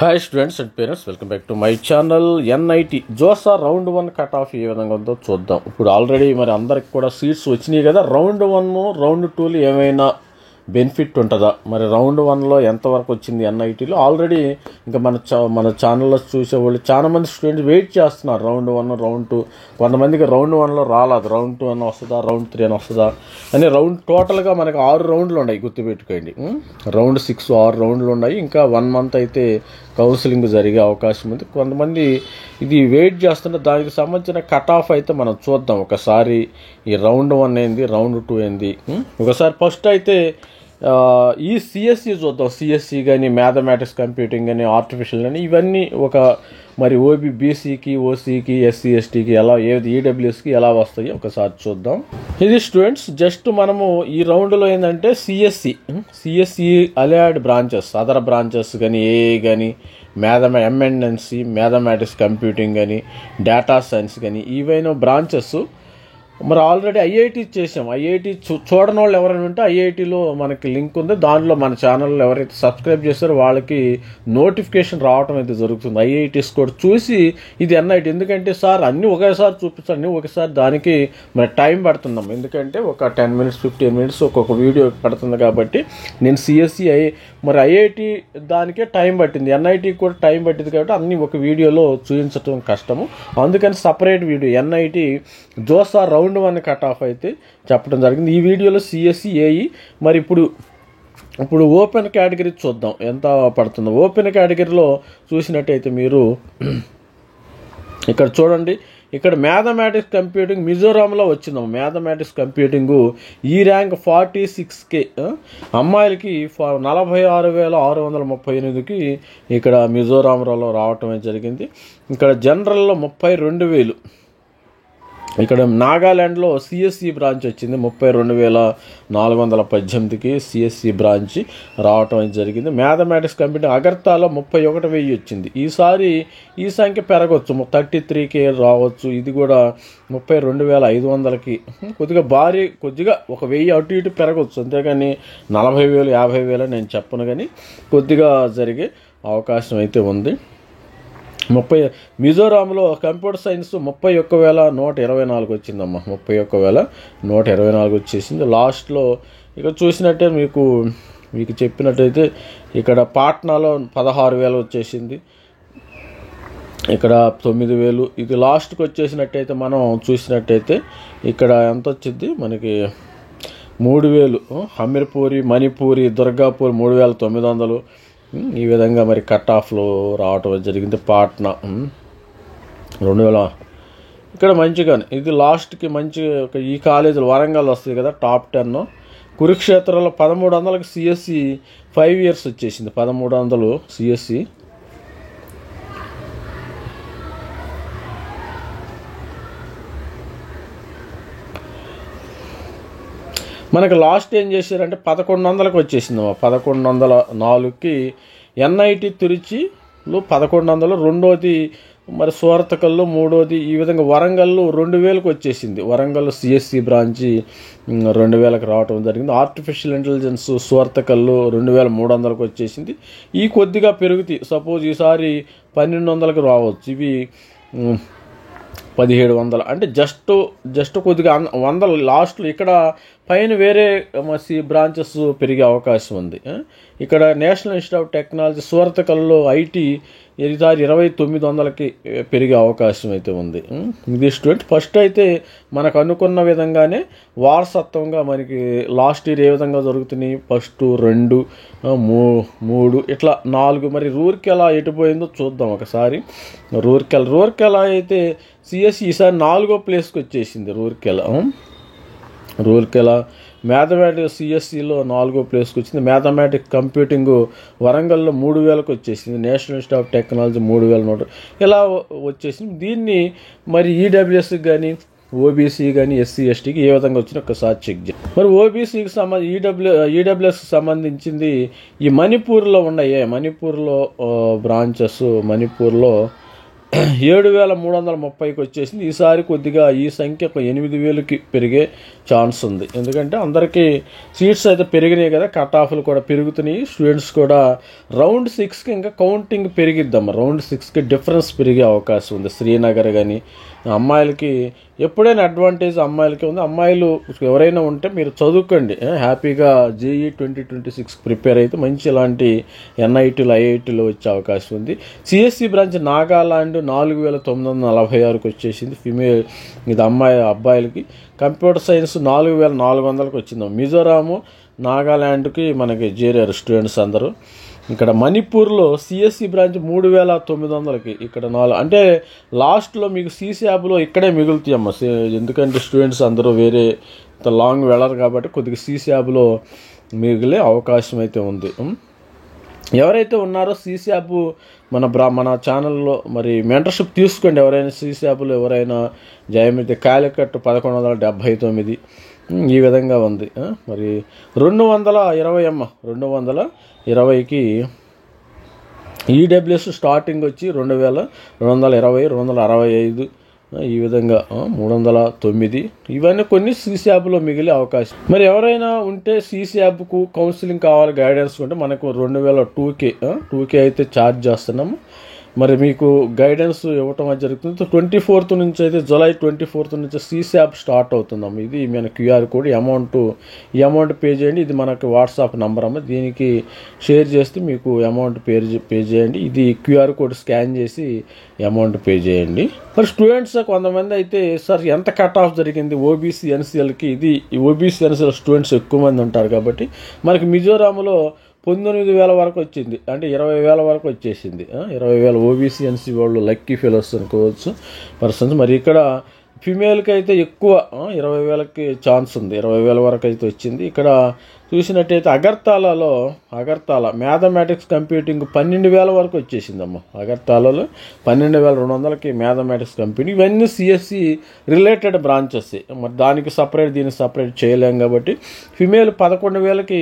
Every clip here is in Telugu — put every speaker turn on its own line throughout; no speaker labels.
Hi students and parents, welcome back to my channel. NIT JoSAA round 1 cut off ఏ విధంగా ఉందో చూద్దాం. ఇప్పుడు ఆల్రెడీ మరి అందరికి కూడా సీట్స్ వచ్చినాయి కదా. రౌండ్ 1 రౌండ్ 2 ఏమైనా బెనిఫిట్ ఉంటుందా, మరి రౌండ్ 1లో ఎంతవరకు వచ్చింది ఎన్ఐటీలో? ఆల్రెడీ ఇంకా మన ఛానల్లో చూసేవాళ్ళు చాలా మంది స్టూడెంట్స్ వెయిట్ చేస్తున్నారు. రౌండ్ 1 రౌండ్ 2, కొంతమందికి రౌండ్ 1లో రాలేదు, రౌండ్ 2 అని వస్తుందా, రౌండ్ 3 అని వస్తుందా అని. టోటల్గా మనకి 6 రౌండ్లు ఉన్నాయి, గుర్తుపెట్టుకోండి. రౌండ్ 6 6 రౌండ్లు ఉన్నాయి. ఇంకా 1 మంత్ అయితే కౌన్సిలింగ్ జరిగే అవకాశం ఉంది. కొంతమంది ఇది వెయిట్ చేస్తుంటే దానికి సంబంధించిన కట్ ఆఫ్ అయితే మనం చూద్దాం ఒకసారి. ఈ రౌండ్ 1 ఏంది, రౌండ్ 2 ఏంది ఒకసారి. ఫస్ట్ అయితే ఈ సిఎస్సి చూద్దాం. సిఎస్సి కానీ, మ్యాథమెటిక్స్, కంప్యూటింగ్ కానీ, ఆర్టిఫిషియల్ కానీ, ఇవన్నీ ఒక మరి బీసీకి, ఓసీకి, ఎస్సీ ఎస్టీకి ఎలా, ఏది ఈడబ్ల్యూఎస్కి ఎలా వస్తాయి ఒకసారి చూద్దాం. ఇది స్టూడెంట్స్ జస్ట్ మనము ఈ రౌండ్లో ఏంటంటే CSE allied branches, other branches కానీ, ఏఏ కానీ, ఎంఎన్ఎన్సి, మ్యాథమెటిక్స్, కంప్యూటింగ్ కానీ, డేటా సైన్స్ కానీ, ఇవైనా బ్రాంచెస్. మరి ఆల్రెడీ ఐఐటి చేసాం. ఐఐటి చూడని వాళ్ళు ఎవరైనా ఉంటే ఐఐటిలో మనకి లింక్ ఉంది. దానిలో మన ఛానల్లో ఎవరైతే సబ్స్క్రైబ్ చేస్తారో వాళ్ళకి నోటిఫికేషన్ రావడం అయితే జరుగుతుంది. ఐఐటీస్ కూడా చూసి ఇది ఎన్ఐటి, ఎందుకంటే సార్ అన్నీ ఒకేసారి చూపించండి, ఒకసారి దానికి మరి టైం పడుతున్నాం. ఎందుకంటే ఒక 10 minutes 15 minutes ఒక్కొక్క వీడియో పడుతుంది కాబట్టి నేను సిఎస్సి మరి ఐఐటి దానికే టైం పట్టింది, ఎన్ఐటికి కూడా టైం పట్టింది కాబట్టి అన్నీ ఒక వీడియోలో చూపించడం కష్టము. అందుకని separate video NIT JoSAA round 1 cut of అయితే చెప్పడం జరిగింది. ఈ వీడియోలో సిఎస్సి ఏఈ. మరి ఇప్పుడు ఓపెన్ కేటగిరీ చూద్దాం ఎంత పడుతుందో. ఓపెన్ కేటగిరీలో చూసినట్టయితే మీరు ఇక్కడ చూడండి, ఇక్కడ మ్యాథమెటిక్స్ కంప్యూటింగ్ మిజోరాంలో వచ్చిందాం. మ్యాథమెటిక్స్ కంప్యూటింగ్ ఈ ర్యాంక్ 46K, అమ్మాయిలకి 46,638కి ఇక్కడ మిజోరాంలో రావటం జరిగింది. ఇక్కడ జనరల్లో 32,000. ఇక్కడ నాగాల్యాండ్లో సిఎస్సి బ్రాంచ్ వచ్చింది, 32,418కి సిఎస్సి బ్రాంచ్ రావటం జరిగింది. మ్యాథమెటిక్స్ కంప్యూటింగ్ అగర్తాలో 31,000 వచ్చింది. ఈసారి ఈ సంఖ్య పెరగవచ్చు, 33K రావచ్చు. ఇది కూడా 32,500కి కొద్దిగా 1,000 అటు ఇటు పెరగవచ్చు. అంతేగాని 40,000 50,000 నేను చెప్పను, కానీ కొద్దిగా జరిగే అవకాశం అయితే ఉంది. మిజోరాంలో కంప్యూటర్ సైన్స్ 31,124 వచ్చిందమ్మా. 31,124 వచ్చేసింది. లాస్ట్లో ఇక్కడ చూసినట్టే మీకు చెప్పినట్టయితే ఇక్కడ పాట్నాలో 16,000 వచ్చేసింది, ఇక్కడ 9,000. ఇది లాస్ట్కి వచ్చేసినట్టయితే మనం చూసినట్టయితే ఇక్కడ ఎంత వచ్చింది మనకి 3,000. హమీర్పూరి, మణిపూరి, దుర్గాపూర్ 3,900. ఈ విధంగా మరి కట్ ఆఫ్లో రావటం జరిగింది. పాట్నా 2,000. ఇక్కడ మంచిగానే ఇది లాస్ట్కి మంచి ఈ కాలేజీలు వరంగల్ వస్తుంది కదా టాప్ 10. కురుక్షేత్రంలో 1,300కి సిఎస్సి 5 years వచ్చేసింది. 1,300 సిఎస్సి. మనకి లాస్ట్ ఏం చేశారంటే 1,100కి వచ్చేసింది. 1,104కి ఎన్ఐటి తిరుచిలో 1,100, రెండోది మరి సూరతకల్లో, మూడోది ఈ విధంగా వరంగల్లో 2,000కి వచ్చేసింది. వరంగల్ సిఎస్సి బ్రాంచి 2,000కి రావటం జరిగింది. ఆర్టిఫిషియల్ ఇంటెలిజెన్స్ సూరతకల్లో 2,300కి వచ్చేసింది. ఈ కొద్దిగా పెరుగుతాయి. సపోజ్ ఈసారి 1,200కి రావచ్చు, ఇవి 1,700. అంటే జస్ట్ కొద్దిగా 100 లాస్ట్లో. ఇక్కడ పైన వేరే బ్రాంచెస్ పెరిగే అవకాశం ఉంది. ఇక్కడ నేషనల్ ఇన్స్టిట్యూట్ ఆఫ్ టెక్నాలజీ సూరతకల్లో ఐటీ ఈసారి 2,900కి పెరిగే అవకాశం అయితే ఉంది. ఇది స్టూడెంట్ ఫస్ట్ అయితే మనకు అనుకున్న విధంగానే వారసత్వంగా మనకి లాస్ట్ ఇయర్ ఏ విధంగా జరుగుతున్నాయి, ఫస్ట్ 2, 3 ఇట్లా 4. మరి రూర్కెలా ఎటుపోయిందో చూద్దాం ఒకసారి. రూర్కెలా అయితే సిఎస్సి ఈసారి 4వ ప్లేస్కి వచ్చేసింది. రూర్కెలా మ్యాథమెటిక్స్ సిఎస్సిలో 4వ ప్లేస్కి వచ్చింది. మ్యాథమెటిక్స్ కంప్యూటింగ్ వరంగల్లో 3,000కి వచ్చేసింది. నేషనల్ ఇన్స్టిట్యూట్ ఆఫ్ టెక్నాలజీ 3,100 ఇలా వచ్చేసింది. దీన్ని మరి ఈడబ్ల్యూఎస్కి కానీ, ఓబీసీ కానీ, ఎస్సీ ఎస్టీకి ఏ విధంగా వచ్చినా ఒకసారి చెక్ చేయాలి. మరి ఓబీసీకి ఈడబ్ల్యూఎస్కి సంబంధించింది ఈ మణిపూర్లో ఉన్నాయి. మణిపూర్లో బ్రాంచెస్, మణిపూర్లో 7,330కి వచ్చేసింది. ఈసారి కొద్దిగా ఈ సంఖ్య 8,000కి పెరిగే ఛాన్స్ ఉంది. ఎందుకంటే అందరికీ సీట్స్ అయితే పెరిగినాయి కదా, కట్ ఆఫ్లు కూడా పెరుగుతున్నాయి. స్టూడెంట్స్ కూడా రౌండ్ 6కి ఇంకా కౌంటింగ్ పెరిగిద్దాం. రౌండ్ 6కి డిఫరెన్స్ పెరిగే అవకాశం ఉంది. శ్రీనగర్ కానీ అమ్మాయిలకి ఎప్పుడైనా అడ్వాంటేజ్ అమ్మాయిలకి ఉంది. అమ్మాయిలు ఎవరైనా ఉంటే మీరు చదువుకోండి, హ్యాపీగా JEE 2026 ప్రిపేర్ అయితే మంచి ఇలాంటి NITలు IITలు వచ్చే అవకాశం ఉంది. CSE బ్రాంచ్ నాగాలాండ్ 4,946కి వచ్చేసింది ఫిమేల్, ఇది అబ్బాయిలకి. కంప్యూటర్ సైన్స్ 4,400కి వచ్చింది. మిజోరాము నాగాలాండ్కి మనకి చేరారు స్టూడెంట్స్ అందరూ. ఇక్కడ మణిపూర్లో CSE బ్రాంచ్ 3,900కి, ఇక్కడ అంటే లాస్ట్లో మీకు CSABలో ఇక్కడే మిగులుతాయమ్మ. ఎందుకంటే స్టూడెంట్స్ అందరూ వేరే లాంగ్ వెళ్ళరు కాబట్టి కొద్దిగా CSABలో మిగిలే అవకాశం అయితే ఉంది. ఎవరైతే ఉన్నారో CSAB మన ఛానల్లో మరి మెంటర్షిప్ తీసుకోండి. ఎవరైనా CSABలో ఎవరైనా జయమితే కాలికట్ 1179 ఈ విధంగా ఉంది. మరి 220 అమ్మ, 220కి EWS స్టార్టింగ్ వచ్చి 2,220, 265 ఈ విధంగా 309 ఇవన్నీ కొన్ని CSABలో మిగిలే అవకాశం. మరి ఎవరైనా ఉంటే CSABకు కౌన్సిలింగ్ కావాలి, గైడెన్స్ ఉంటే మనకు 2,002కే అయితే ఛార్జ్ చేస్తున్నాము. మరి మీకు గైడెన్స్ ఇవ్వటం జరుగుతుంది. 24th నుంచి అయితే జూలై 24th నుంచి CSAB స్టార్ట్ అవుతుందమ్మ. ఇది మన QR కోడ్, ఈ అమౌంట్ పే చేయండి. ఇది మనకు వాట్సాప్ నంబర్ అమ్మ, దీనికి షేర్ చేస్తే మీకు అమౌంట్ పే చేయండి. ఇది QR కోడ్ స్కాన్ చేసి అమౌంట్ పే చేయండి. మరి స్టూడెంట్స్ కొంతమంది అయితే సార్ ఎంత కట్ ఆఫ్ జరిగింది OBC NCLకి, ఇది OBC NCL స్టూడెంట్స్ ఎక్కువ మంది ఉంటారు కాబట్టి మనకి మిజోరాంలో 19,000 వరకు వచ్చింది, అంటే 20,000 వరకు వచ్చేసింది. 20,000 OBC NC వాళ్ళు లక్కీ ఫెలోస్ అనుకోవచ్చు పర్సన్స్. మరి ఇక్కడ ఫిమేల్కి అయితే ఎక్కువ 20,000కి ఛాన్స్ ఉంది, 20,000 వరకు అయితే వచ్చింది. ఇక్కడ చూసినట్టయితే అగర్తాల మ్యాథమెటిక్స్ కంప్యూటింగ్ 12,000 వరకు వచ్చేసిందమ్మ. అగర్తాలలో 12,200కి మ్యాథమెటిక్స్ కంప్యూటింగ్. ఇవన్నీ CSE రిలేటెడ్ బ్రాంచెస్. మరి దానికి సపరేట్ దీనికి సపరేట్ చేయలేం కాబట్టి ఫిమేల్ 11,000కి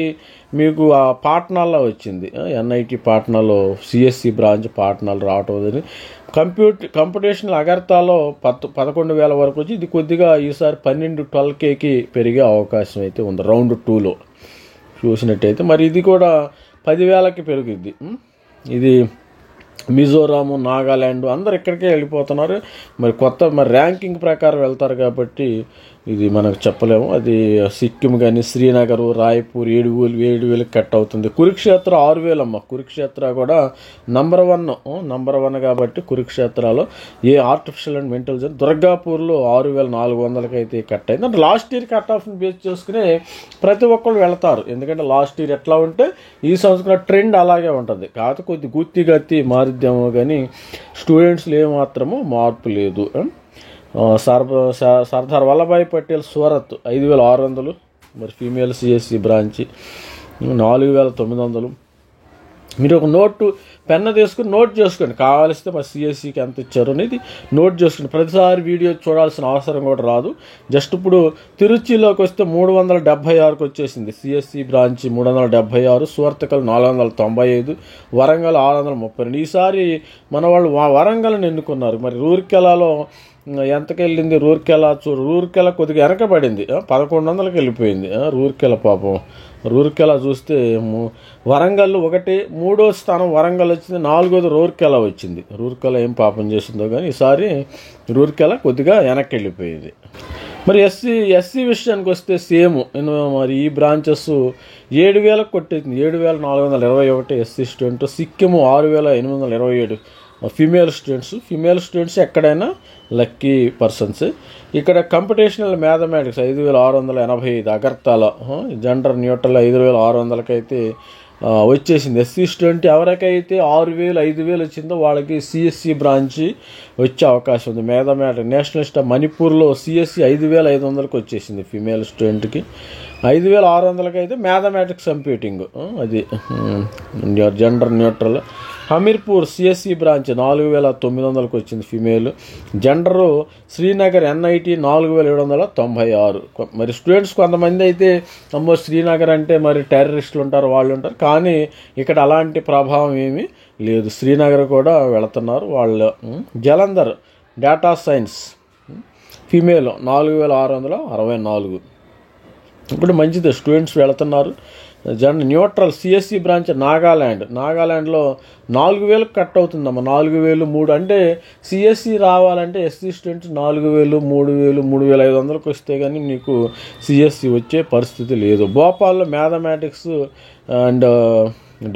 మీకు ఆ పాట్నాలో వచ్చింది. NIT పాట్నాలో CSE బ్రాంచ్ పాట్నాలు రావటం. కంప్యూటేషనల్ అగర్తాలో 11,000 వరకు వచ్చి, ఇది కొద్దిగా ఈసారి 12Kకి పెరిగే అవకాశం అయితే ఉంది రౌండ్ 2లో చూసినట్టయితే. మరి ఇది కూడా 10,000కి పెరుగుద్ది. ఇది మిజోరాము నాగాలాండ్ అందరు ఇక్కడికే వెళ్ళిపోతున్నారు. మరి మరి ర్యాంకింగ్ ప్రకారం వెళ్తారు కాబట్టి ఇది మనకు చెప్పలేము. అది సిక్కిం కానీ శ్రీనగర్, రాయ్పూర్ 7,000 కట్ అవుతుంది. కురుక్షేత్ర 6,000 అమ్మ. కురుక్షేత్ర కూడా నంబర్ 1 కాబట్టి కురుక్షేత్రలో ఆర్టిఫిషియల్ అండ్ ఇంటెలిజెన్స్. దుర్గాపూర్లో 6,400కి అయితే కట్ అయింది. అంటే లాస్ట్ ఇయర్ కట్ ఆఫ్ని బేస్ చేసుకుని ప్రతి ఒక్కళ్ళు వెళ్తారు. ఎందుకంటే లాస్ట్ ఇయర్ ఎట్లా ఉంటే ఈ సంవత్సరం ట్రెండ్ అలాగే ఉంటుంది. కాకపోతే కొద్ది గుత్తి మారిద్దామో కానీ స్టూడెంట్స్లో ఏమాత్రము మార్పు లేదు. సర్దార్ వల్లభాయ్ పటేల్ సూరత్ 5,600. మరి ఫీమేల్ CSE బ్రాంచ్ 4,900. మీరు ఒక పెన్ను తీసుకుని నోట్ చేసుకోండి, కావాల్సితే మరి CSEకి ఎంత ఇచ్చారు అనేది నోట్ చేసుకోండి. ప్రతిసారి వీడియో చూడాల్సిన అవసరం కూడా రాదు. జస్ట్ ఇప్పుడు తిరుచిలోకి వస్తే 376కి వచ్చేసింది CSE బ్రాంచ్ 376, సూరత్కల్ 495, వరంగల్ 632. ఈసారి మన వాళ్ళు వరంగల్ని ఎన్నుకున్నారు. మరి రూర్కెలాలో ఎంతకెళ్ళింది? రూర్కెలా కొద్దిగా వెనకబడింది, 1100కి వెళ్ళిపోయింది. రూర్కెల పాపం రూర్కెలా చూస్తే వరంగల్ 3వ స్థానం వరంగల్ వచ్చింది, 4వది రూర్కెలా వచ్చింది. రూర్కెలా ఏం పాపం చేసిందో కానీ ఈసారి రూర్కెలా కొద్దిగా వెనక్కి వెళ్ళిపోయింది. మరి ఎస్సీ విషయానికి వస్తే సేమ్. మరి ఈ బ్రాంచెస్ 7,000కి కొట్టేసింది. 7,421 SC student. Sikkim 6,827 female students ఎక్కడైనా లక్కీ పర్సన్స్. ఇక్కడ computational mathematics 5,685 Agartala. Gender neutral 5,600కి అయితే వచ్చేసింది. ఎస్సీ స్టూడెంట్ ఎవరికైతే 6,000 5,000 వచ్చిందో వాళ్ళకి CSE బ్రాంచ్ వచ్చే అవకాశం ఉంది. మ్యాథమెటిక్స్ నేషనలిస్ట్ మణిపూర్లో CSE 5,500కి వచ్చేసింది ఫీమేల్ స్టూడెంట్కి. 5,600కి అయితే మ్యాథమెటిక్స్ కంప్యూటింగ్, అది gender neutral. Hamirpur CSE branch 4,900కి వచ్చింది ఫీమేల్. Gender Srinagar NIT 4,796. మరి స్టూడెంట్స్ కొంతమంది అయితే అమ్మో శ్రీనగర్ అంటే మరి టెర్రరిస్టులు ఉంటారు, వాళ్ళు ఉంటారు, కానీ ఇక్కడ అలాంటి ప్రభావం ఏమీ లేదు. శ్రీనగర్ కూడా వెళుతున్నారు వాళ్ళు. Jalandhar data science female 4,664. ఇప్పుడు మంచిది, స్టూడెంట్స్ వెళుతున్నారు. న్యూట్రల్ సిఎస్సి బ్రాంచ్ నాగాల్యాండ్లో 4,000 కట్ అవుతుందమ్మా. 4,000 3 అంటే సిఎస్సి రావాలంటే ఎస్సీ స్టూడెంట్స్ 4,000 3,000 3,500కి వస్తే కానీ నీకు సిఎస్సి వచ్చే పరిస్థితి లేదు. భోపాల్లో mathematics and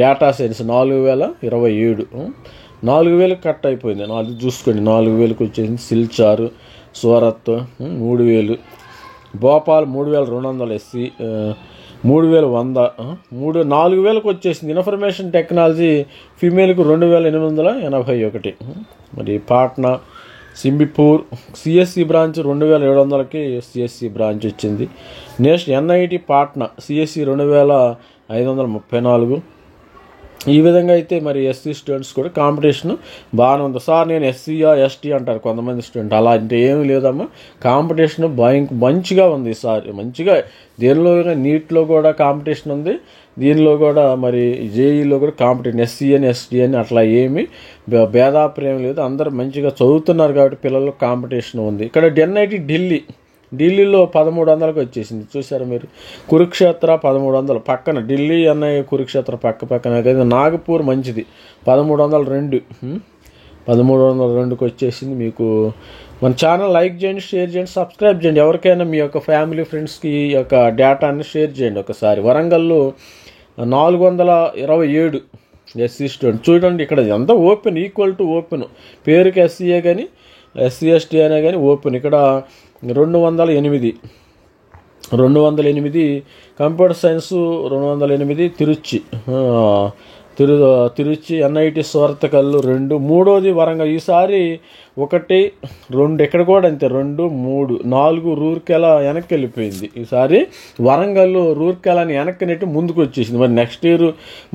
data science 4,027. 4,000 cut అయిపోయింది. అది చూసుకోండి, 4,000కి వచ్చేసింది. సిల్చారు సూరత్ 3,000. భోపాల్ 3,200 ఎస్సీ, 3,100. 4,000కి వచ్చేసింది. ఇన్ఫర్మేషన్ టెక్నాలజీ ఫీమేల్కు 2,881. మరి పాట్నా సింబిపూర్ సిఎస్సి బ్రాంచ్ 2,700కి సిఎస్సి బ్రాంచ్ వచ్చింది. NIT Patna CSE 2,534. ఈ విధంగా అయితే మరి ఎస్సీ స్టూడెంట్స్ కూడా కాంపిటీషన్ బాగానే ఉంది. సార్ నేను ఎస్సీయా ఎస్టీ అంటారు కొంతమంది స్టూడెంట్, అలా అంటే ఏమీ లేదమ్మా. కాంపిటీషన్ మంచిగా ఉంది ఈసారి. మంచిగా దేనిలో నీట్లో కూడా కాంపిటీషన్ ఉంది, దీనిలో కూడా మరి జేఈలో కూడా కాంపిటీషన్. ఎస్సీ అని ఎస్టీ అని అట్లా ఏమీ భేదాప్రేమ లేదు, అందరూ మంచిగా చదువుతున్నారు కాబట్టి పిల్లలకు కాంపిటీషన్ ఉంది. ఇక్కడ ఎన్ఐటి ఢిల్లీలో 1,300కి వచ్చేసింది. చూసారా మీరు, కురుక్షేత్ర 1,300 పక్కన, ఢిల్లీ అన్న కురుక్షేత్ర పక్కన. నాగపూర్ మంచిది 1,302. 1,302కి వచ్చేసింది. మీకు మన ఛానల్ లైక్ చేయండి, షేర్ చేయండి, సబ్స్క్రైబ్ చేయండి. ఎవరికైనా మీ యొక్క ఫ్యామిలీ ఫ్రెండ్స్కి ఈ యొక్క డేటాని షేర్ చేయండి ఒకసారి. వరంగల్లో 427 ఎస్సీ స్టూడెంట్. చూడండి ఇక్కడ ఎంత ఓపెన్, ఈక్వల్ టు ఓపెన్. పేరుకి ఎస్సీఏ కానీ ఎస్సీ ఎస్టీ అనే కానీ ఓపెన్. ఇక్కడ 208. Computer science 208. తిరుచి ఎన్ఐటి సోర్తకల్లు 2. మూడోది వరంగల్. ఈసారి 1 2 ఇక్కడ కూడా అంతే, 2 3 4 రూర్కెలా వెనక్కి వెళ్ళిపోయింది. ఈసారి వరంగల్ రూర్కెలాని వెనక్కి నెట్టి ముందుకు వచ్చేసింది. మరి నెక్స్ట్ ఇయర్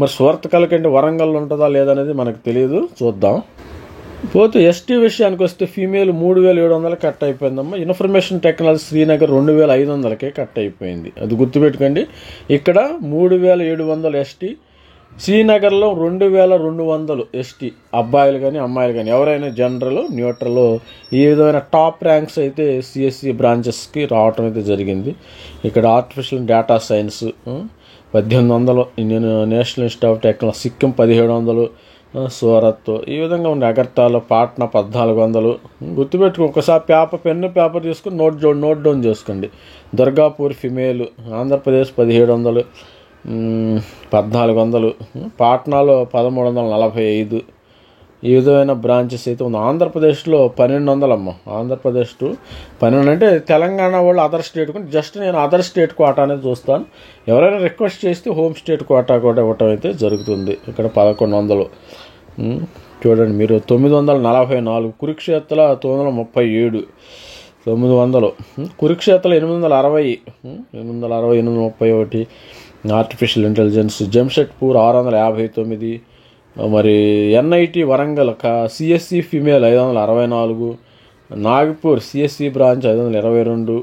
మరి సోర్తకల్ కంటే వరంగల్ ఉంటుందా లేదనేది మనకు తెలియదు, చూద్దాం. పోతే ఎస్టీ విషయానికి వస్తే ఫీమేల్ 3,700 కట్ అయిపోయిందమ్మా. ఇన్ఫర్మేషన్ టెక్నాలజీ శ్రీనగర్ 2,500కే కట్ అయిపోయింది. అది గుర్తుపెట్టుకోండి. ఇక్కడ 3,700 ఎస్టీ, శ్రీనగర్లో 2,200 ఎస్టీ. అబ్బాయిలు కానీ అమ్మాయిలు కానీ ఎవరైనా జనరల్ న్యూట్రల్ ఈ విధమైన టాప్ ర్యాంక్స్ అయితే సిఎస్సి బ్రాంచెస్కి రావటం అయితే జరిగింది. ఇక్కడ artificial data science 1,800, Indian national Institute of technology Sikkim 1,700, Surat ఈ విధంగా ఉంది. అగర్తాలో పాట్నా 1,400. గుర్తుపెట్టుకో, ఒకసారి పేపర్ తీసుకుని నోట్ డౌన్ చేసుకోండి. దుర్గాపూర్ ఫిమేల్ ఆంధ్రప్రదేశ్ 1,700, 1,400. పాట్నాలో 1,345. ఈ విధమైన బ్రాంచెస్ అయితే ఉంది. ఆంధ్రప్రదేశ్లో 1,200 అమ్మ. ఆంధ్రప్రదేశ్ 12 అంటే తెలంగాణ వాళ్ళు అదర్ స్టేట్, జస్ట్ నేను అదర్ స్టేట్ కోటా అనేది చూస్తాను. ఎవరైనా రిక్వెస్ట్ చేస్తే హోమ్ స్టేట్ కోటా కూడా ఇవ్వటం అయితే జరుగుతుంది. ఇక్కడ 1,100. చూడండి మీరు 944. కురుక్షేత్ర 937. 900. కురుక్షేత్ర 860. 831. Artificial intelligence Jamshedpur 659. మరి NIT Warangal CSE female 564. Nagpur CSE branch 522.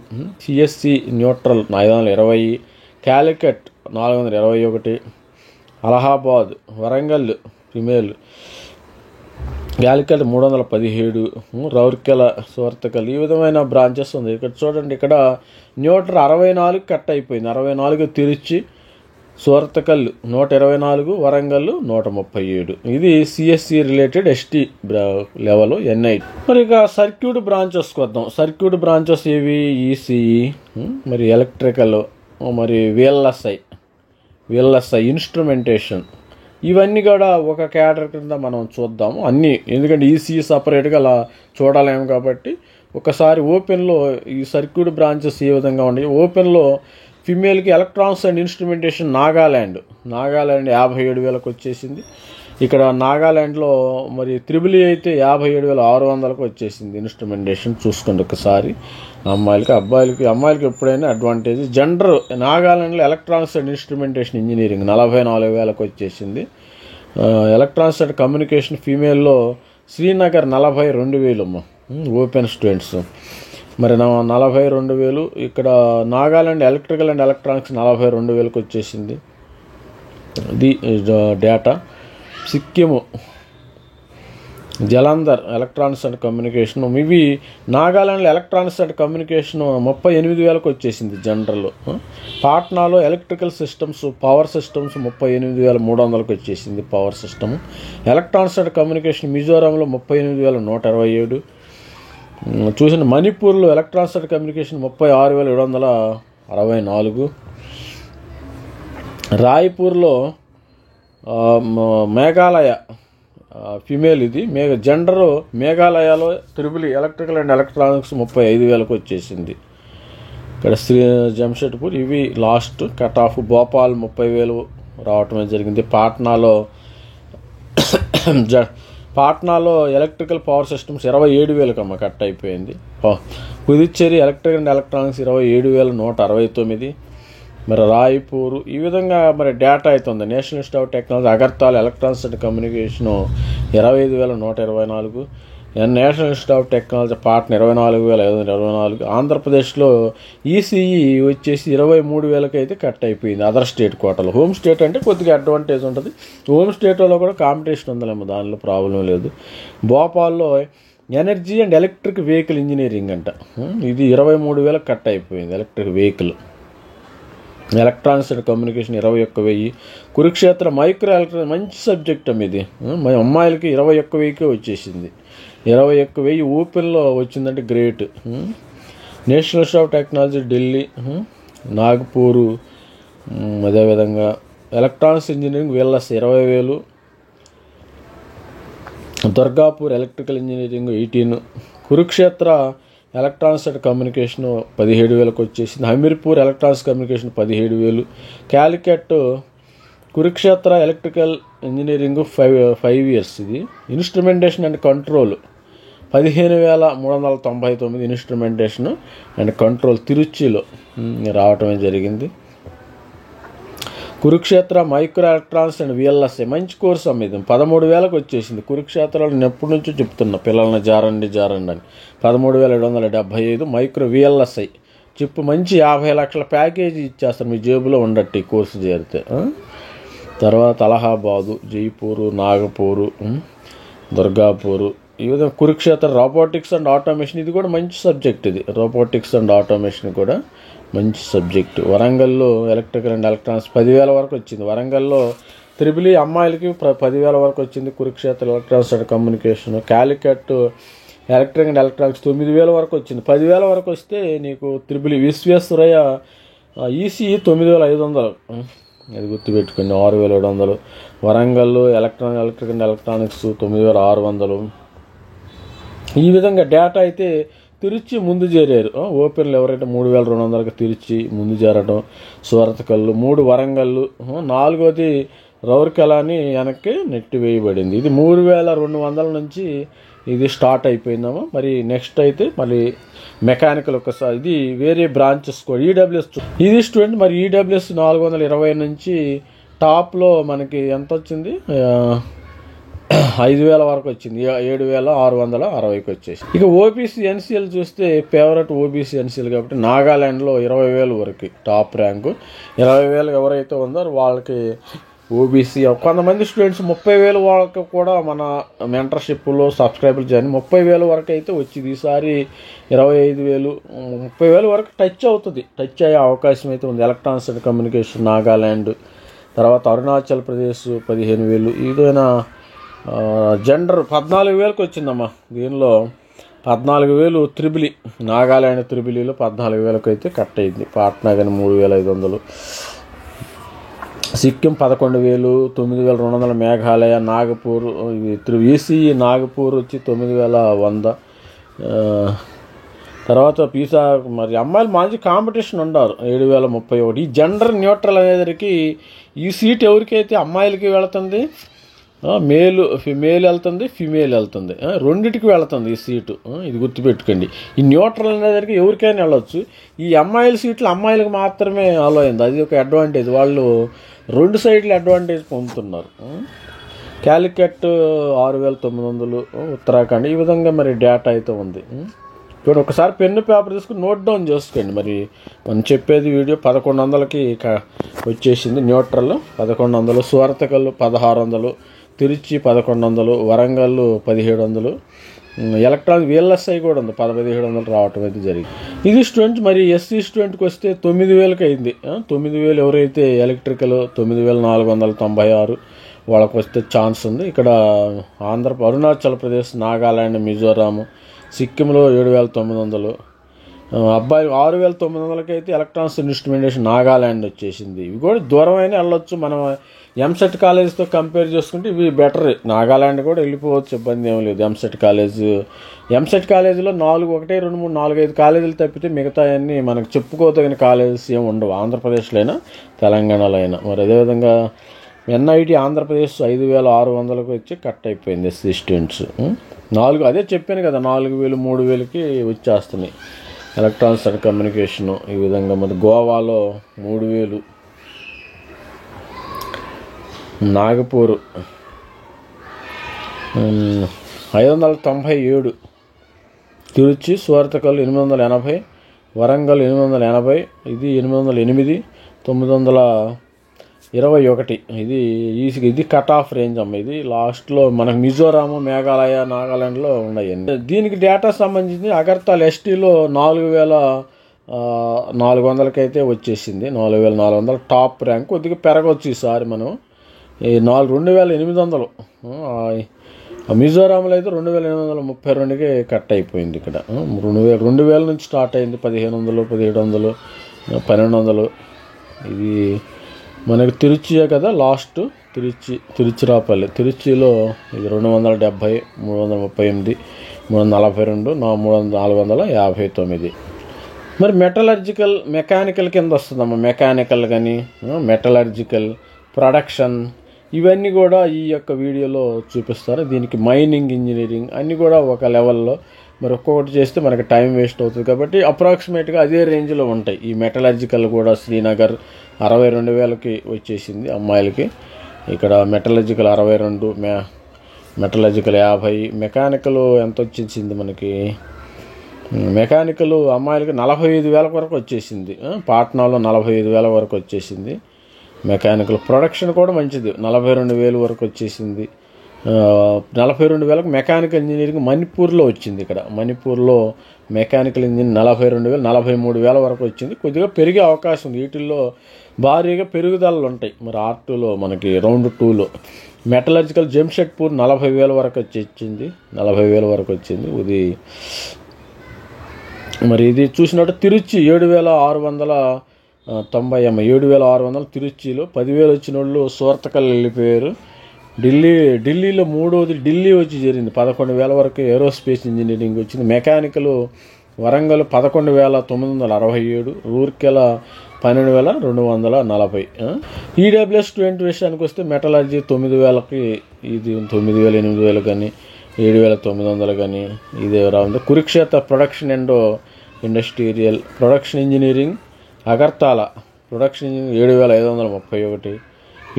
CSE neutral 520. Calicut 421. Allahabad Warangal female Calicut 317. Rourkela Surathkal ఈ విధమైన బ్రాంచెస్ ఉంది. ఇక్కడ చూడండి, ఇక్కడ న్యూట్రల్ 64 కట్ అయిపోయింది. 64 తిరుచి, సోర్తకల్ 124, వరంగల్ 137. ఇది సిఎస్సి రిలేటెడ్ ఎస్టీ లెవెల్ ఎన్ఐటి. మరి ఇక సర్క్యూట్ బ్రాంచెస్కి వద్దాం. సర్క్యూట్ బ్రాంచెస్ ఏవి? ఈసీఈ, మరి ఎలక్ట్రికల్, మరి విఎల్ఎస్ఐ ఇన్స్ట్రుమెంటేషన్, ఇవన్నీ కూడా ఒక క్యాడర్ కింద మనం చూద్దాము అన్నీ. ఎందుకంటే ఈసీఈ సపరేట్గా అలా చూడలేము కాబట్టి ఒకసారి ఓపెన్లో ఈ సర్క్యూట్ బ్రాంచెస్ ఏ విధంగా ఉన్నాయి. ఓపెన్లో ఫిమేల్కి ఎలక్ట్రానిక్స్ అండ్ ఇన్స్ట్రుమెంటేషన్ నాగాల్యాండ్ 57,000కి వచ్చేసింది. ఇక్కడ నాగాల్యాండ్లో మరి త్రిబుల్ అయితే 57,600కి వచ్చేసింది ఇన్స్ట్రుమెంటేషన్. చూసుకోండి ఒకసారి. అమ్మాయిలకి ఎప్పుడైనా అడ్వాంటేజ్. జెండర్ నాగాల్యాండ్లో ఎలక్ట్రానిక్స్ అండ్ ఇన్స్ట్రుమెంటేషన్ ఇంజనీరింగ్ 44,000కి వచ్చేసింది. ఎలక్ట్రానిక్స్ అండ్ కమ్యూనికేషన్ ఫీమేల్లో శ్రీనగర్ 42,000 అమ్మ, ఓపెన్ స్టూడెంట్స్. మరి 42,000. ఇక్కడ నాగాలాండ్ ఎలక్ట్రికల్ అండ్ ఎలక్ట్రానిక్స్ 42,000కి వచ్చేసింది. ఇది data. Sikkim Jalandhar electronics and communication. ఇవి నాగాలాండ్లో ఎలక్ట్రానిక్స్ అండ్ కమ్యూనికేషన్ 38,000కి వచ్చేసింది జనరల్. పాట్నాలో ఎలక్ట్రికల్ సిస్టమ్స్ పవర్ సిస్టమ్స్ 38,300కి వచ్చేసింది power system. Electronics and communication మిజోరాంలో 38,127. చూసిన మణిపూర్లో ఎలక్ట్రానిక్స్ అండ్ కమ్యూనికేషన్ 36,764. రాయ్పూర్లో మేఘాలయ ఫిమేల్, ఇది జెండరు మేఘాలయలో త్రిబుల్ ఎలక్ట్రికల్ అండ్ ఎలక్ట్రానిక్స్ 35,000కి వచ్చేసింది. ఇక్కడ జంషెడ్పూర్. ఇవి లాస్ట్ కట్ ఆఫ్. భోపాల్ 30,000 రావటమే జరిగింది. పాట్నాలో ఎలక్ట్రికల్ పవర్ సిస్టమ్స్ 27,000 కట్ అయిపోయింది. Puducherry electrical and electronics 27,169. మరి రాయ్పూర్. ఈ విధంగా మరి డేటా అవుతుంది. National Institute of Technology Agartala electronics and communication 25,124. National Institute of Technology Patna 24,524. ఆంధ్రప్రదేశ్లో ఈసీఈ వచ్చేసి 23,000కి అయితే కట్ అయిపోయింది. అదర్ స్టేట్ కోటాలో. హోమ్ స్టేట్ అంటే కొద్దిగా అడ్వాంటేజ్ ఉంటుంది. హోమ్ స్టేట్లో కూడా కాంపిటీషన్ ఉందలేమో, దానిలో ప్రాబ్లం లేదు. భోపాల్లో energy and electric vehicle engineering అంట, ఇది 23,000కి కట్ అయిపోయింది. Electric vehicle. Electronics and communication 21,000. Kurukshetra micro electronic మంచి సబ్జెక్ట్ అమ్మ ఇది. అమ్మాయిలకి 21,000కే వచ్చేసింది. 21,000 ఓపెన్లో వచ్చిందంటే great. National Institute of Technology Delhi, Nagpur. అదేవిధంగా ఎలక్ట్రానిక్స్ ఇంజనీరింగ్ వీళ్ళస్ 20,000. Durgapur electrical engineering 18. Kurukshetra electronics and communication 17,000కి వచ్చేసింది. Hamirpur electronics communication 17,000. Calicut Kurukshetra electrical engineering 5 years. ఇది instrumentation and control 15,399. Instrumentation and control తిరుచిలో రావటమే జరిగింది. Kurukshetra micro electronics and VLSI మంచి కోర్సు అమ్మ, ఇది 13,000కి వచ్చేసింది. కురుక్షేత్రలో నేను ఎప్పటి నుంచో చెప్తున్నా పిల్లల్ని జారండి అని. 13,775. మైక్రో విఎల్ఎస్ఐ చిప్ మంచి 50 లక్షల ప్యాకేజీ ఇచ్చేస్తారు, మీ జేబులో ఉండట్టు ఈ కోర్సు చేరితే. తర్వాత అలహాబాదు, జైపూరు, నాగపూరు, దుర్గాపూరు. ఈ విధంగా కురుక్షేత్ర రోబోటిక్స్ అండ్ ఆటోమేషన్, ఇది కూడా మంచి సబ్జెక్ట్. ఇది రోబోటిక్స్ అండ్ ఆటోమేషన్ కూడా మంచి సబ్జెక్టు. వరంగల్లో ఎలక్ట్రికల్ అండ్ ఎలక్ట్రానిక్స్ 10,000 వరకు వచ్చింది. వరంగల్లో త్రిబుల్ అమ్మాయిలకి 10,000 వరకు వచ్చింది. Kurukshetra electronics and communication. Calicut electrical and electronics 9,000 వరకు వచ్చింది. 10,000 వరకు వస్తే నీకు త్రిబుల్ విశ్వేశ్వరయ్య ఈసీఈ 9,500, అది గుర్తుపెట్టుకోండి. 6,700. Warangal electrical and electronics 9,600. ఈ విధంగా డేటా అయితే తిరుచి ముందు చేరారు. ఓపెన్లు ఎవరైతే 3,200కి తిరుచి ముందు చేరడం. సూరత్కల్లు 3, వరంగల్లు 4వది రౌర్కెలాని వెనక్కి నెట్టి వేయబడింది. ఇది 3,200 నుంచి ఇది స్టార్ట్ అయిపోయిందమ్మా. మరి నెక్స్ట్ అయితే మళ్ళీ మెకానికల్ ఒకసారి, ఇది వేరే బ్రాంచెస్ కూడా. ఈడబ్ల్యూఎస్ ఇది స్టూడెంట్. మరి ఈడబ్ల్యూఎస్ 420 నుంచి టాప్లో మనకి ఎంత వచ్చింది, 5,000 వరకు వచ్చింది. 7,660కి వచ్చేసి. ఇక ఓబీసీ ఎన్సీఎల్ చూస్తే ఫేవరెట్ ఓబీసీ ఎన్సీఎల్ కాబట్టి నాగాల్యాండ్లో 20,000 వరకు టాప్ ర్యాంకు. 20,000 ఎవరైతే ఉందో వాళ్ళకి ఓబీసీ. కొంతమంది స్టూడెంట్స్ 30,000 వాళ్ళకి కూడా మన మెంటర్షిప్లో సబ్స్క్రైబర్లు చేయని 30,000 వరకు అయితే వచ్చింది. ఈసారి 25,000, 30,000 వరకు టచ్ అవుతుంది. టచ్ అయ్యే అవకాశం అయితే ఉంది. Electronics and communication Nagaland. తర్వాత అరుణాచల్ ప్రదేశ్ 15,000. ఏదైనా జెండర్ 14,000కి వచ్చిందమ్మా. దీనిలో 14,000 త్రిబులి, నాగాల్యాండ్ త్రిబులిలో 14,000కి అయితే కట్ అయింది. పాట్నా కానీ 3,500. సిక్కిం 11,000, 9,200. మేఘాలయ, నాగపూర్, ఈసీఈ నాగపూర్ వచ్చి 9,100. తర్వాత పీసా. మరి అమ్మాయిలు మంచి కాంపిటీషన్ ఉండారు. 7,031. ఈ జెండర్ న్యూట్రల్ అనేసరికి ఈ సీట్ ఎవరికైతే అమ్మాయిలకి వెళుతుంది, మేల్ వెళ్తుంది, ఫిమేల్ వెళ్తుంది, రెండింటికి వెళుతుంది ఈ సీటు. ఇది గుర్తుపెట్టుకోండి. ఈ న్యూట్రల్ అనేసరికి ఎవరికైనా వెళ్ళొచ్చు. ఈ అమ్మాయిల సీట్లు అమ్మాయిలకు మాత్రమే అలో అయింది. అది ఒక అడ్వాంటేజ్. వాళ్ళు 2 సైడ్లు అడ్వాంటేజ్ పొందుతున్నారు. క్యాలికట్ 6900, ఉత్తరాఖండ్. ఈ విధంగా మరి డేటా అయితే ఉంది. ఇప్పుడు ఒకసారి పెన్ను పేపర్ తీసుకుని నోట్ డౌన్ చేసుకోండి. మరి మనం చెప్పేది వీడియో 1100కి వచ్చేసింది. Neutral 1100, Surathkal 1600, Trichy 1100, Warangal 1700, electronic VLSI కూడా ఉంది 1700 రావటం అయితే జరిగింది. ఇది స్టూడెంట్స్. మరి SC స్టూడెంట్కి వస్తే 9000కి అయింది. 9000 ఎవరైతే ఎలక్ట్రికల్ 9496 వాళ్ళకి వస్తే ఛాన్స్ ఉంది. ఇక్కడ అరుణాచల్ ప్రదేశ్, నాగాలాండ్, మిజోరాం, సిక్కింలో 7900, అబ్బాయి 6900కి అయితే ఎలక్ట్రానిక్స్ ఇన్స్ట్రుమెంటేషన్ నాగాలాండ్ వచ్చేసింది. ఇవి కూడా దూరమైన వెళ్ళొచ్చు. మనం ఎంసెట్ కాలేజ్తో కంపేర్ చేసుకుంటే ఇవి బెటర్. నాగాలాండ్ కూడా వెళ్ళిపోవచ్చు, ఇబ్బంది ఏం లేదు. ఎంసెట్ కాలేజీలో 1, 2, 3, 4, 5 కాలేజీలు తప్పితే మిగతా అన్నీ మనకు చెప్పుకోదగిన కాలేజెస్ ఏమి ఉండవు, ఆంధ్రప్రదేశ్లో అయినా తెలంగాణలో అయినా. మరి అదేవిధంగా NIT ఆంధ్రప్రదేశ్ 5600కి వచ్చి కట్ అయిపోయింది SC స్టూడెంట్స్. అదే చెప్పాను కదా, 4000, 3000కి వచ్చేస్తున్నాయి ఎలక్ట్రానిక్స్ అండ్ కమ్యూనికేషను. ఈ విధంగా మరి గోవాలో 3000, నాగపూర్ 597, తిరుచి సువర్తకల్ 880, వరంగల్ 880, ఇది 808, 921. ఇది కట్ ఆఫ్ రేంజ్ అమ్మ. ఇది లాస్ట్లో మనకు మిజోరాము, మేఘాలయ, నాగాలాండ్లో ఉన్నాయి. దీనికి డేటా సంబంధించి అగర్తాల్ STలో 4400కి అయితే వచ్చేసింది. 4400 టాప్ ర్యాంక్. కొద్దిగా పెరగవచ్చు ఈసారి. మనం 2800, మిజోరాంలో అయితే 2832కి కట్ అయిపోయింది. ఇక్కడ 2000 నుంచి స్టార్ట్ అయింది. 1500, 1700, 1200. ఇది మనకి తిరుచియే కదా లాస్ట్. తిరుచిరాపల్లి, తిరుచిలో ఇది 270, 338, 342, 459. మరి మెకానికల్ కింద వస్తుందమ్మా. మెకానికల్ కానీ మెటలర్జికల్, ప్రొడక్షన్, ఇవన్నీ కూడా ఈ యొక్క వీడియోలో చూపిస్తారు. దీనికి మైనింగ్, ఇంజనీరింగ్ అన్నీ కూడా ఒక లెవెల్లో. మరి ఒక్కొక్కటి చేస్తే మనకి టైం వేస్ట్ అవుతుంది కాబట్టి అప్రాక్సిమేట్గా అదే రేంజ్లో ఉంటాయి. ఈ మెటలర్జికల్ కూడా శ్రీనగర్ 62,000కి వచ్చేసింది అమ్మాయిలకి. ఇక్కడ మెటలర్జికల్ 62, మెటలర్జికల్ 50, మెకానికల్ ఎంత వచ్చేసింది మనకి? మెకానికల్ అమ్మాయిలకి 45,000 వరకు వచ్చేసింది. పాట్నాలో 45,000 వరకు వచ్చేసింది మెకానికల్. ప్రొడక్షన్ కూడా మంచిది, 42,000 వరకు వచ్చేసింది. 42,000కి మెకానికల్ ఇంజనీరింగ్ మణిపూర్లో వచ్చింది. ఇక్కడ మణిపూర్లో మెకానికల్ ఇంజనీరింగ్ 42,000, 43,000 వరకు వచ్చింది. కొద్దిగా పెరిగే అవకాశం ఉంది. వీటిల్లో భారీగా పెరుగుదలలు ఉంటాయి. మరి R2లో మనకి రౌండ్ 2లో మెటలర్జికల్ జంషెడ్పూర్ 40,000 వరకు వచ్చింది. 40,000 వరకు వచ్చింది. మరి ఇది చూసినట్టు తిరుచి 7,690, 7,600 తిరుచిలో. 10,000 వచ్చిన వాళ్ళు సువర్తకల్ వెళ్ళిపోయారు. ఢిల్లీలో మూడోది ఢిల్లీ వచ్చి చేరింది. 11,000 వరకు ఏరోస్పేస్ ఇంజనీరింగ్ వచ్చింది. Mechanical Warangal 11,967, Rourkela 12,240. EWS student విషయానికి వస్తే మెటలర్జీ 9,000కి, ఇది 9,000, 8,000 కానీ 7,900 కానీ ఇదే రాఉంది. Kurukshetra production and industrial production engineering, Agartala production engineering 7,531,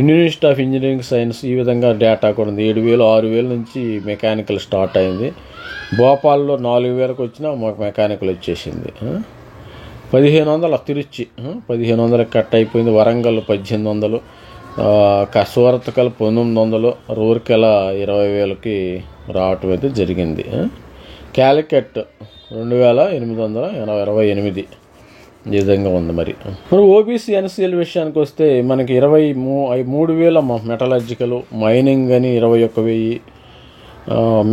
Indian Institute of Engineering Science. ఈ విధంగా డేటా కూడా ఉంది. 7,000, 6,000 నుంచి మెకానికల్ స్టార్ట్ అయింది. భోపాల్లో 4,000కి వచ్చినా మాకు మెకానికల్ వచ్చేసింది. 1,500 తిరుచి 1,500కి కట్ అయిపోయింది. వరంగల్ 1,800, సువర్తకల్ 1900, రూర్కెల 20,000కి రావటం అయితే జరిగింది. క్యాలికట్ 2,828 ఈ విధంగా ఉంది. మరి OBC NCL విషయానికి వస్తే మనకి 23,000 మెటలర్జికల్, మైనింగ్ అని 21,000,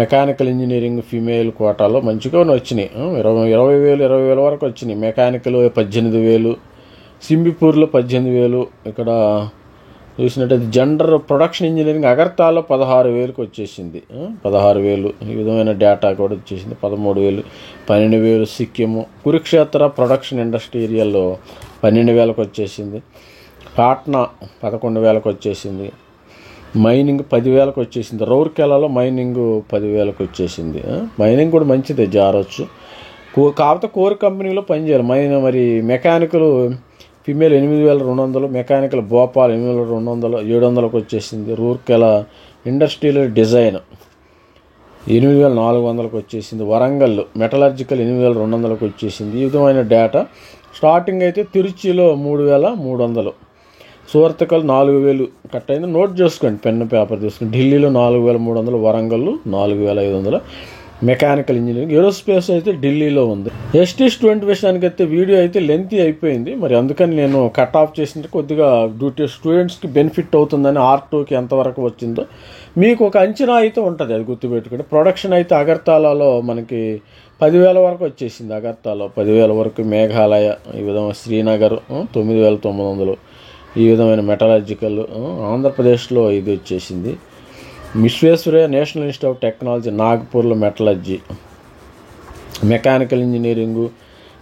మెకానికల్ ఇంజనీరింగ్ ఫీమేల్ కోటాలో మంచిగా వచ్చినాయి. 20,000 వరకు వచ్చినాయి. మెకానికల్ 18,000, సింబిపూర్లో 18,000. ఇక్కడ చూసినట్టయితే జెండర్ ప్రొడక్షన్ ఇంజనీరింగ్ అగర్తాలో 16,000కి వచ్చేసింది. 16,000 ఈ విధమైన డేటా కూడా వచ్చేసింది. 13,000, 12,000 సిక్కిము. కురుక్షేత్ర ప్రొడక్షన్ ఇండస్ట్రియల్లో 12,000కి వచ్చేసింది. పాట్నా 11,000కి వచ్చేసింది. మైనింగ్ 10,000కి వచ్చేసింది. రౌర్కెలాలో మైనింగ్ 10,000కి వచ్చేసింది. మైనింగ్ కూడా మంచిదే, జారవచ్చు. కాకపోతే కోర్ కంపెనీలో పనిచేయాలి. మరి మెకానికల్ ఫిమేల్ 8,200, మెకానికల్ భోపాల్ 8,200, 700కి వచ్చేసింది. రూర్కెలా ఇండస్ట్రియల్ డిజైన్ 8,400కి వచ్చేసింది. వరంగల్ మెటలర్జికల్ 8,200కి వచ్చేసింది. ఈ విధమైన డేటా. స్టార్టింగ్ అయితే తిరుచిలో 3,300, సూరత్కల్ 4,000 కట్ అయింది. నోట్ చేసుకోండి, పెన్ పేపర్ తీసుకుని. ఢిల్లీలో 4,300, వరంగల్ 4,500. Mechanical engineering. ఏరోస్పేస్ అయితే ఢిల్లీలో ఉంది. ఎస్టీ స్టూడెంట్ విషయానికి అయితే వీడియో అయితే లెంతీ అయిపోయింది, మరి అందుకని నేను కట్ ఆఫ్ చేసింది. కొద్దిగా డ్యూటీ స్టూడెంట్స్కి బెనిఫిట్ అవుతుందని R2కి ఎంతవరకు వచ్చిందో మీకు ఒక అంచనా అయితే ఉంటుంది, అది గుర్తుపెట్టుకుంటే. ప్రొడక్షన్ అయితే అగర్తాలాలో మనకి 10,000 వరకు వచ్చేసింది. అగర్తాలో 10,000 వరకు. మేఘాలయ ఈ విధంగా. శ్రీనగర్ 9,900. ఈ విధమైన మెటలర్జికల్. ఆంధ్రప్రదేశ్లో ఇది వచ్చేసింది. Visvesvaraya National Institute of Technology నాగ్పూర్లో metallurgy. Mechanical engineering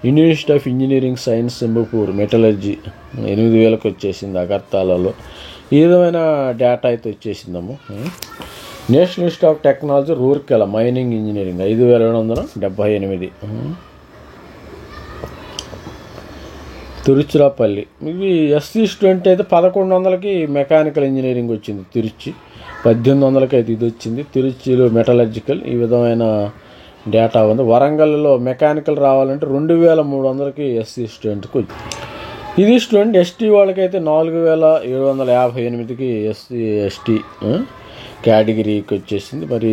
Indian Institute of Engineering Science Shibpur metallurgy 8,000కి వచ్చేసింది అగర్తాలలో. ఈ విధమైన డేటా అయితే వచ్చేసిందమ్మ. National Institute of Technology Rourkela mining engineering 5,778. Tiruchirappalli ఇవి ఎస్సీ స్టూడెంట్ అయితే 1,100కి మెకానికల్ ఇంజనీరింగ్ వచ్చింది. తిరుచి 1,800కి అయితే ఇది వచ్చింది. తిరుచిలో మెటలర్జికల్. ఈ విధమైన డేటా ఉంది. వరంగల్లో మెకానికల్ రావాలంటే 2,300కి ఎస్సీ స్టూడెంట్కి వచ్చింది. ఇది స్టూడెంట్. ఎస్టీ వాళ్ళకైతే 4,758కి ఎస్టీ కేటగిరీకి వచ్చేసింది. మరి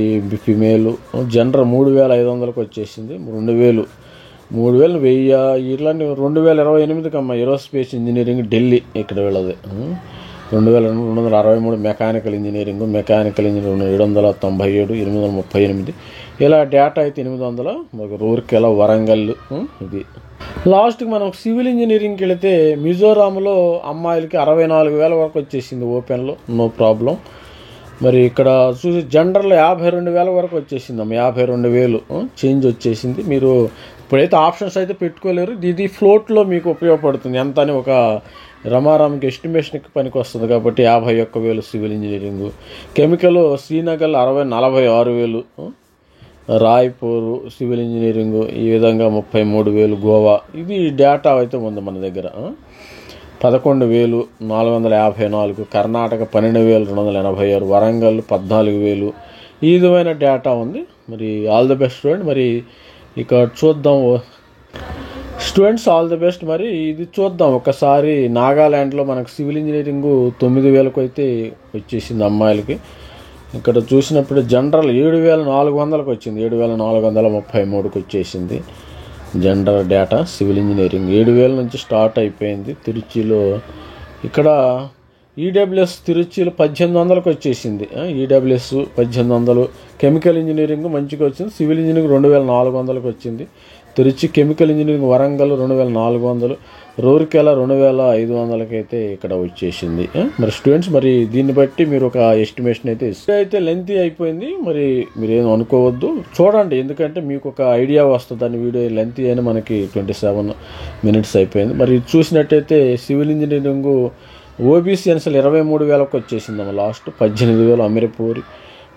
ఫిమేలు జనరల్ 3,500కి వచ్చేసింది. 3,000 ఇట్లాంటి 2028కి అమ్మ. ఏరోస్పేస్ ఇంజనీరింగ్ ఢిల్లీ ఇక్కడ వీళ్ళది. 2,263 మెకానికల్ ఇంజనీరింగ్ 797, 838. ఇలా డేటా అయితే 800. రూర్కెలా వరంగల్ ఇది. లాస్ట్కి మనం సివిల్ ఇంజనీరింగ్కి వెళితే మిజోరాంలో అమ్మాయిలకి 64,000 వరకు వచ్చేసింది ఓపెన్లో, నో ప్రాబ్లం. మరి ఇక్కడ చూసి జనరల్లో 52,000 వరకు వచ్చేసింది అమ్మ. 52,000 చేంజ్ వచ్చేసింది. మీరు ఇప్పుడైతే ఆప్షన్స్ అయితే పెట్టుకోలేరు. ఇది ఫ్లోట్లో మీకు ఉపయోగపడుతుంది. ఎంత అని ఒక రమారాంకి ఎస్టిమేషన్కి పనికి వస్తుంది కాబట్టి 51,000 civil engineering. Chemical Srinagar 46,000. Raipur civil engineering ఈ విధంగా 33,000. గోవా ఇది డేటా అయితే ఉంది మన దగ్గర. 11,454. కర్ణాటక 12,286. వరంగల్ 14,000. ఈ విధమైన డేటా ఉంది. మరి ఆల్ ది బెస్ట్ స్టూడెంట్. మరి ఇక చూద్దాం స్టూడెంట్స్, ఆల్ ది బెస్ట్. మరి ఇది చూద్దాం ఒకసారి. నాగాల్యాండ్లో మనకు సివిల్ ఇంజనీరింగు 9,000కు అయితే వచ్చేసింది అమ్మాయిలకి. ఇక్కడ చూసినప్పుడు జనరల్ 7,400కి వచ్చింది. 7,433కి వచ్చేసింది జనరల్ డేటా. సివిల్ ఇంజనీరింగ్ 7,000 నుంచి స్టార్ట్ అయిపోయింది తిరుచిలో. ఇక్కడ ఈడబ్ల్యూఎస్ తిరుచిలో 1,800కి వచ్చేసింది. ఈడబ్ల్యూఎస్ 1,800. కెమికల్ ఇంజనీరింగ్ మంచిగా వచ్చింది. సివిల్ ఇంజనీరింగ్ 2,400కి వచ్చింది తిరుచి. Chemical engineering Warangal 2,400. రూర్కెలా 2,500కి అయితే ఇక్కడ వచ్చేసింది. మరి స్టూడెంట్స్, మరి దీన్ని బట్టి మీరు ఒక ఎస్టిమేషన్ అయితే అయితే లెంతీ అయిపోయింది. మరి మీరేం అనుకోవద్దు, చూడండి. ఎందుకంటే మీకు ఒక ఐడియా వస్తుంది. దాని వీడియో లెంతీ అయినా మనకి 27 minutes అయిపోయింది. మరి చూసినట్టయితే సివిల్ ఇంజనీరింగ్ ఓబీసీ ఎన్సల్ 23,000కి వచ్చేసిందమ్మ. లాస్ట్ 18,000 అమీర్పూర్,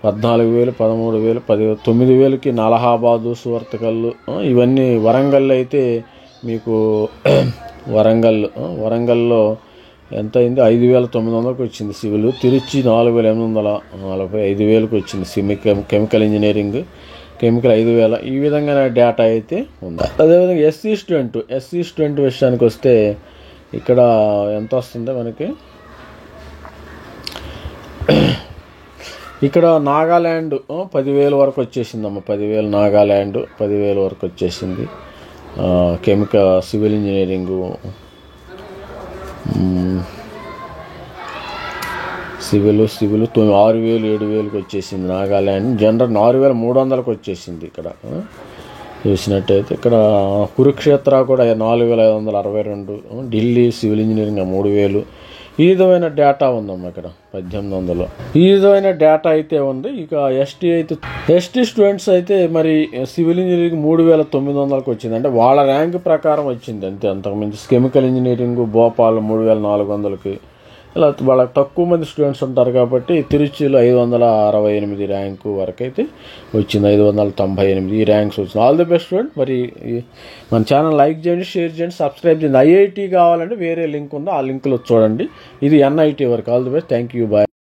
14,000, 13,000, 9,000కి అలహాబాదు, సూరత్కల్. ఇవన్నీ వరంగల్ అయితే మీకు వరంగల్లో ఎంత అయింది? 5,900కి వచ్చింది సివిల్. తిరుచి 4,840, 5,000కి వచ్చింది కెమికల్ ఇంజనీరింగ్. కెమికల్ 5,000. ఈ విధంగా డేటా అయితే ఉంది. అదేవిధంగా ఎస్సీ స్టూడెంట్ విషయానికి వస్తే ఇక్కడ ఎంత వస్తుంది మనకి? ఇక్కడ నాగాల్యాండ్ 10,000 వరకు వచ్చేసిందమ్మ. 10,000 నాగాల్యాండ్ 10,000 వరకు వచ్చేసింది. కెమికల్ సివిల్ ఇంజనీరింగు సివిల్ 6,000, 7,000కి వచ్చేసింది నాగాల్యాండ్. జనరల్ 4,300కి వచ్చేసింది. ఇక్కడ చూసినట్టయితే ఇక్కడ కురుక్షేత్ర కూడా 4,562. Delhi civil engineering 3,000. ఈ విధమైన డేటా ఉందమ్మా. ఇక్కడ 1,800 ఈ విధమైన డేటా అయితే ఉంది. ఇక ఎస్టీ స్టూడెంట్స్ అయితే మరి సివిల్ ఇంజనీరింగ్ 3,900కి వచ్చింది. అంటే వాళ్ళ ర్యాంక్ ప్రకారం వచ్చింది అంతే, అంతకుమించి. కెమికల్ ఇంజనీరింగ్ భోపాల్ 3,400కి. ఇలా వాళ్ళకి తక్కువ మంది స్టూడెంట్స్ ఉంటారు కాబట్టి తిరుచిలో 568 ర్యాంకు వరకు అయితే వచ్చింది. 598 ఈ ర్యాంక్స్ వచ్చింది. All the best student. మరి మన ఛానల్ లైక్ చేయండి, షేర్ చేయండి, సబ్స్క్రైబ్ చేయండి. ఐఐటి కావాలంటే వేరే లింక్ ఉందో ఆ లింక్లో చూడండి. ఇది NIT వరకు. All the best. Thank you. Bye.